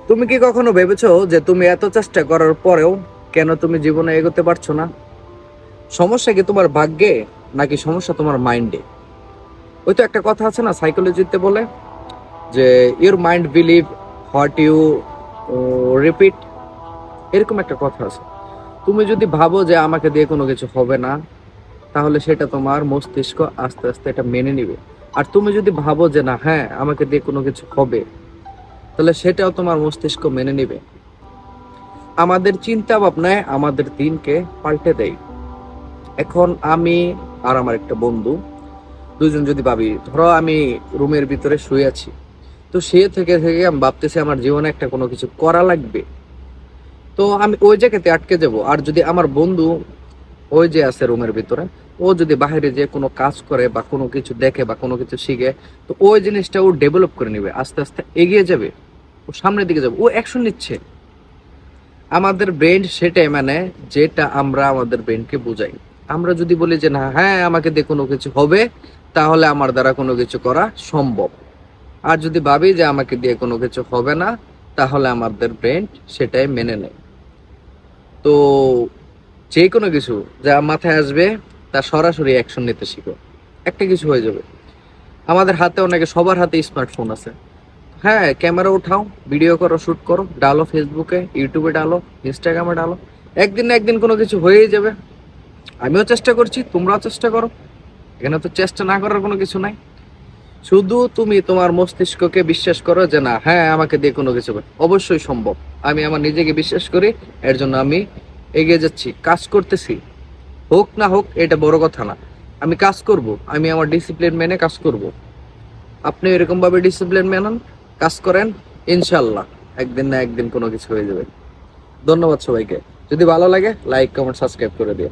তুমি কি কখনো ভেবেছো যে তুমি এত চেষ্টা করার পরেও কেন তুমি জীবনে এগোতে পারছো না? সমস্যা কি তোমার ভাগ্যে, নাকি সমস্যা তোমার মাইন্ডে? ওই তো একটা কথা আছে না, সাইকোলজিতে বলে যে your mind believe what you repeat. এরকম একটা কথা আছে। তুমি যদি ভাবো যে আমাকে দিয়ে কোনো কিছু হবে না, তাহলে সেটা তোমার মস্তিষ্ক আস্তে আস্তে এটা মেনে নিবে। আর তুমি যদি ভাবো যে না, হ্যাঁ, আমাকে দিয়ে কোনো কিছু হবে, তাহলে সেটাও তোমার মস্তিষ্ক মেনে নিবে। আমাদের চিন্তা ভাবনায় আমাদের দিনকে পাল্টে দেয়। এখন আমি আর আমার একটা বন্ধু, দুজন যদি ভাবি, ধরো আমি রুমের ভিতরে শুয়ে আছি, তো সে থেকে থেকে আমি ভাবতেছি আমার জীবনে একটা কোনো কিছু করা লাগবে, তো আমি ওই জায়গাতে আটকে যাব। আর যদি আমার বন্ধু ওই যে আছে রুমের ভিতরে, ও যদি বাইরে যে কোনো কাজ করে বা কোনো কিছু দেখে বা কোনো কিছু শিখে, তো ওই জিনিসটা ও ডেভেলপ করে নেবে, আস্তে আস্তে এগিয়ে যাবে, ও সামনের দিকে যাবে, ও অ্যাকশন নিচ্ছে। আমাদের ব্রেন সেটাই মানে, যেটা আমরা আমাদের ব্রেনকে বোঝাই। আমরা যদি বলি যে না, হ্যাঁ, আমাকে দিয়ে কোনো কিছু হবে, তাহলে আমার দ্বারা কোনো কিছু করা সম্ভব। আর যদি ভাবি যে আমাকে দিয়ে কোনো কিছু হবে না, তাহলে আমাদের ব্রেন সেটাই মেনে নেয়। তো যে কোনো কিছু যা মাথায় আসবে, তা সরাসরি অ্যাকশন নিতে শিখো, একটা কিছু হয়ে যাবে। আমাদের হাতে, অনেকে সবার হাতে স্মার্টফোন আছে। হ্যাঁ, ক্যামেরা উঠাও, ভিডিও করো, শুট করো, ডালো ফেসবুকে, ইউটিউবে ডালো, ইনস্টাগ্রামে ডালো। একদিন না একদিন কোনো কিছু হয়েই যাবে। আমিও চেষ্টা করছি, তোমরাও চেষ্টা করো। এখানে তো চেষ্টা না করার কোনো কিছু নাই। শুধু তুমি তোমার মস্তিষ্ককে বিশ্বাস করো যে না, হ্যাঁ, আমাকে দিয়ে কোনো কিছু হবে, অবশ্যই সম্ভব। আমি আমার নিজেকে বিশ্বাস করি, এর জন্য আমি এগিয়ে যাচ্ছি, কাজ করতেছি। হোক না হোক এটা বড় কথা না, আমি কাজ করব, আমি আমার ডিসিপ্লিন মেনে কাজ করব। আপনি এরকম ভাবে ডিসিপ্লিন মেনান, কাজ করেন, ইনশাল্লাহ একদিন না একদিন কোনো কিছু হয়ে যাবে। ধন্যবাদ সবাইকে। যদি ভালো লাগে, লাইক, কমেন্ট, সাবস্ক্রাইব করে দিও।